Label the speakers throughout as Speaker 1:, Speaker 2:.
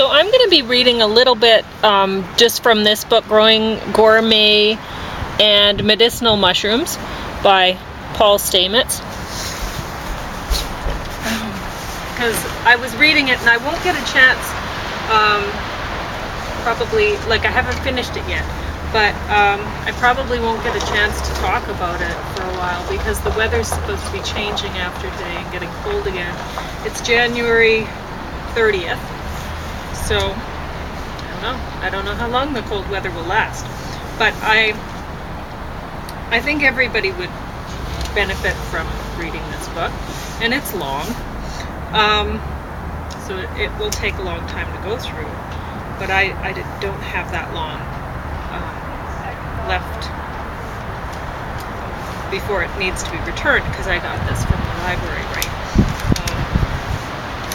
Speaker 1: So I'm going to be reading a little bit just from this book, Growing Gourmet and Medicinal Mushrooms by Paul Stamets. Because I was reading it and I won't get a chance, probably, like I haven't finished it yet, but I probably won't get a chance to talk about it for a while because the weather's supposed to be changing after today and getting cold again. It's January 30th. So, I don't know how long the cold weather will last, but I think everybody would benefit from reading this book, and it's long, so it will take a long time to go through, but I don't have that long left before it needs to be returned, because I got this from the library, right?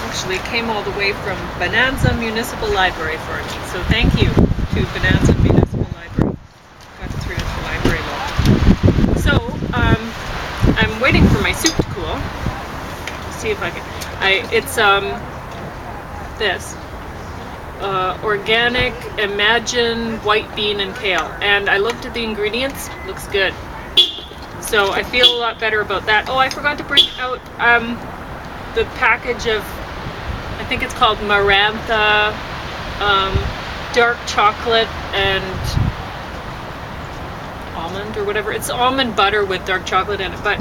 Speaker 1: Actually, it came all the way from Bonanza Municipal Library for me. So thank you to Bonanza Municipal Library. Got it through the library law. So I'm waiting for my soup to cool. Let's see if I can. It's this organic Imagine white bean and kale. And I looked at the ingredients. Looks good. So I feel a lot better about that. Oh, I forgot to bring out the package of, I think it's called Marantha dark chocolate and almond or whatever. It's almond butter with dark chocolate in it. But,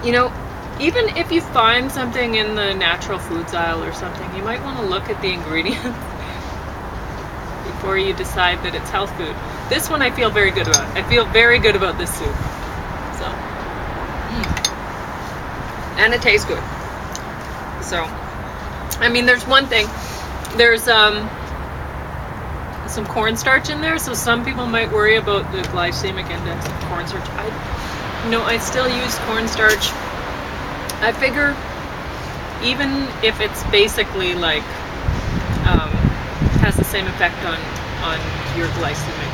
Speaker 1: you know, even if you find something in the natural foods aisle or something, you might want to look at the ingredients before you decide that it's health food. This one I feel very good about. I feel very good about this soup. So, and it tastes good. So, I mean, there's one thing. There's some cornstarch in there, so some people might worry about the glycemic index of cornstarch. I still use cornstarch. I figure even if it's basically like has the same effect on your glycemic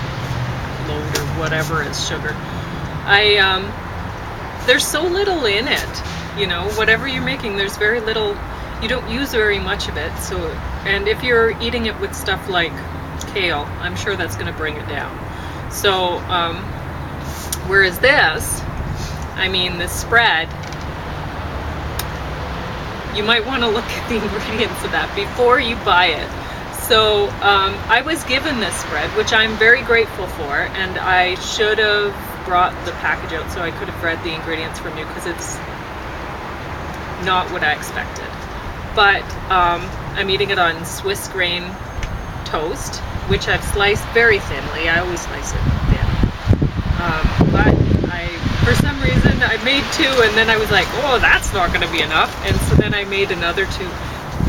Speaker 1: load or whatever is sugar. There's so little in it, you know, whatever you're making, there's very little. You don't use very much of it, so, and if you're eating it with stuff like kale, I'm sure that's going to bring it down. So, whereas this, I mean, this spread, you might want to look at the ingredients of that before you buy it. So, I was given this spread, which I'm very grateful for, and I should have brought the package out so I could have read the ingredients from you, because it's not what I expected. But I'm eating it on Swiss grain toast, which I've sliced very thinly. I always slice it thin. But for some reason, I made two, and then I was like, oh, that's not going to be enough. And so then I made another two.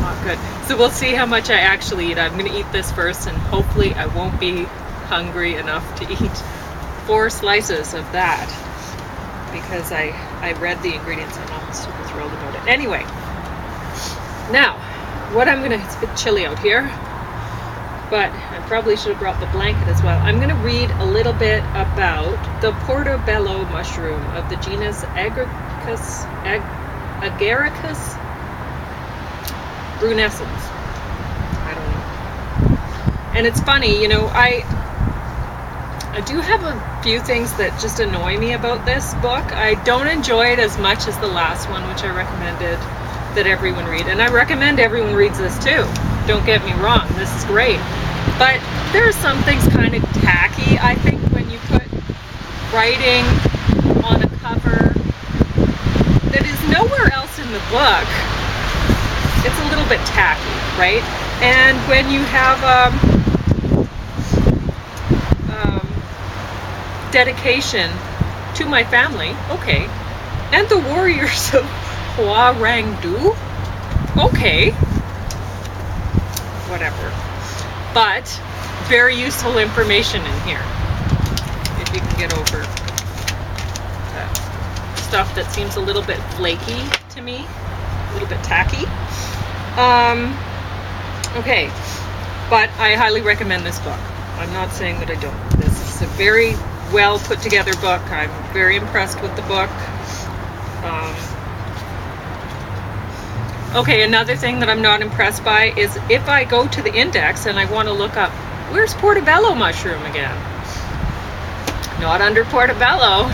Speaker 1: Not good. So we'll see how much I actually eat. I'm going to eat this first, and hopefully I won't be hungry enough to eat 4 slices of that, because I read the ingredients and I'm super thrilled about it. Anyway. Now, it's a bit chilly out here, but I probably should have brought the blanket as well. I'm going to read a little bit about the portobello mushroom of the genus Agaricus brunescens. I don't know. And it's funny, you know, I do have a few things that just annoy me about this book. I don't enjoy it as much as the last one, which I recommended that everyone read, and I recommend everyone reads this too. Don't get me wrong, this is great, but there are some things kind of tacky, I think, when you put writing on a cover that is nowhere else in the book. It's a little bit tacky, right? And when you have dedication to my family, okay, and the warriors of Hua-Rang-Du? Okay. Whatever. But very useful information in here. If you can get over that stuff that seems a little bit flaky to me. A little bit tacky. Okay. But I highly recommend this book. I'm not saying that I don't. This is a very well put together book. I'm very impressed with the book. Okay, another thing that I'm not impressed by is if I go to the index and I want to look up, where's portobello mushroom again? Not under portobello.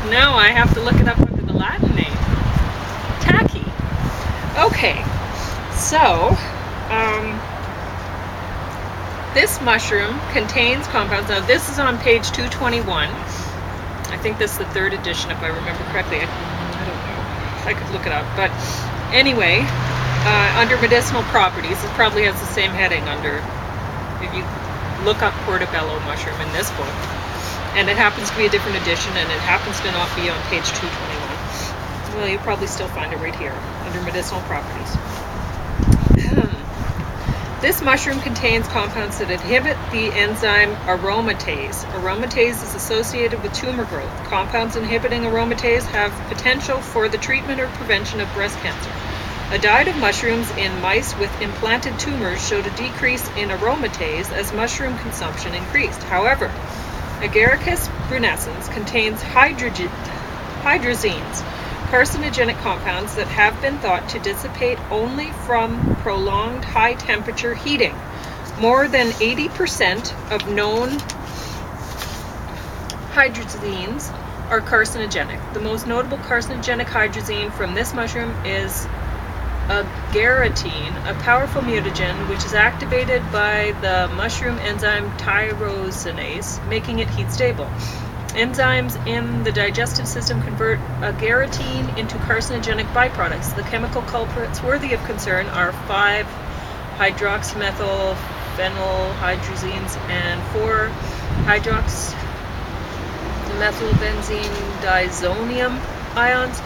Speaker 1: No, I have to look it up under the Latin name. Tacky. Okay, so this mushroom contains compounds. Now this is on page 221. I think this is the 3rd edition if I remember correctly. I don't know. I could look it up. But anyway, under medicinal properties, it probably has the same heading under, if you look up portobello mushroom in this book. And it happens to be a different edition, and it happens to not be on page 221. Well, you'll probably still find it right here, under medicinal properties. This mushroom contains compounds that inhibit the enzyme aromatase. Aromatase is associated with tumor growth. Compounds inhibiting aromatase have potential for the treatment or prevention of breast cancer. A diet of mushrooms in mice with implanted tumors showed a decrease in aromatase as mushroom consumption increased. However, Agaricus brunescens contains hydrazines, carcinogenic compounds that have been thought to dissipate only from prolonged high temperature heating. More than 80% of known hydrazines are carcinogenic. The most notable carcinogenic hydrazine from this mushroom is agaritine, a powerful mutagen which is activated by the mushroom enzyme tyrosinase, making it heat stable. Enzymes in the digestive system convert agaritine into carcinogenic byproducts. The chemical culprits worthy of concern are 5-hydroxymethylphenylhydrazines and 4-hydroxymethylbenzene disonium ions.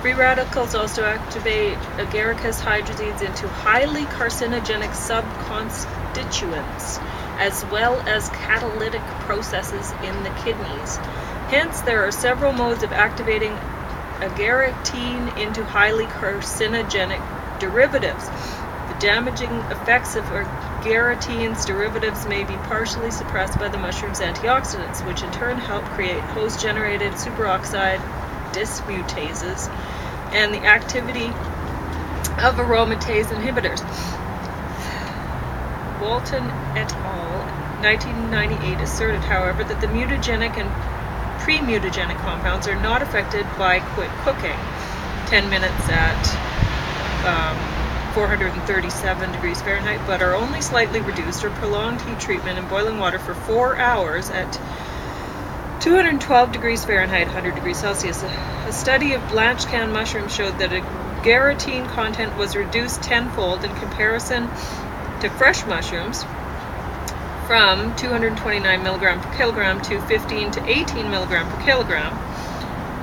Speaker 1: Free radicals also activate agaricus hydrazines into highly carcinogenic subconstituents, as well as catalytic processes in the kidneys. Hence, there are several modes of activating agaritine into highly carcinogenic derivatives. The damaging effects of agaritine's derivatives may be partially suppressed by the mushroom's antioxidants, which in turn help create host-generated superoxide dismutases and the activity of aromatase inhibitors. Walton et al. 1998 asserted, however, that the mutagenic and pre-mutagenic compounds are not affected by quick cooking, 10 minutes at 437 degrees Fahrenheit, but are only slightly reduced or prolonged heat treatment in boiling water for 4 hours at 212 degrees Fahrenheit, 100 degrees Celsius. A study of blanched canned mushrooms showed that agaritine content was reduced tenfold in comparison to fresh mushrooms, from 229 milligram per kilogram to 15 to 18 milligram per kilogram.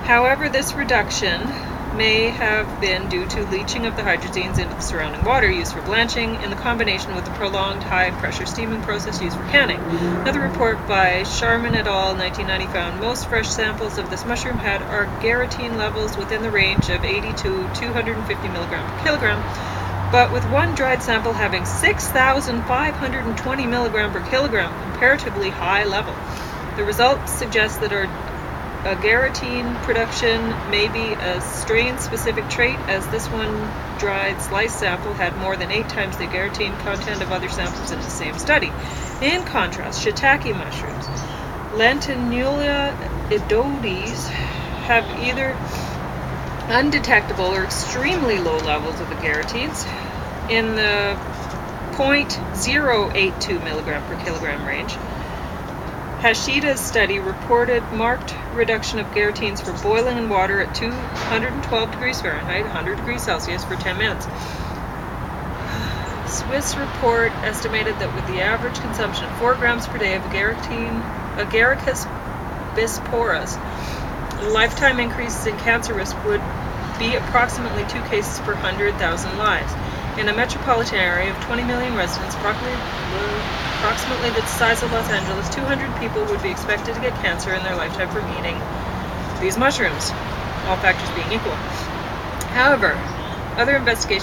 Speaker 1: However, this reduction may have been due to leaching of the hydrazines into the surrounding water used for blanching in the combination with the prolonged high-pressure steaming process used for canning. Another report by Sharman et al. 1990 found most fresh samples of this mushroom had agaritine levels within the range of 80 to 250 milligram per kilogram, but with one dried sample having 6,520 milligram per kilogram, comparatively high level. The results suggest that our agaritine production may be a strain-specific trait, as this one dried slice sample had more than 8 times the agaritine content of other samples in the same study. In contrast, shiitake mushrooms, Lentinula idodes, have either undetectable or extremely low levels of agaritines in the 0.082 milligram per kilogram range. Hashida's study reported marked reduction of agaritines for boiling in water at 212 degrees Fahrenheit, 100 degrees Celsius for 10 minutes. Swiss report estimated that with the average consumption of 4 grams per day of Agaricus bisporus, lifetime increases in cancer risk would be approximately 2 cases per 100,000 lives. In a metropolitan area of 20 million residents, approximately the size of Los Angeles, 200 people would be expected to get cancer in their lifetime from eating these mushrooms, all factors being equal. However, other investigations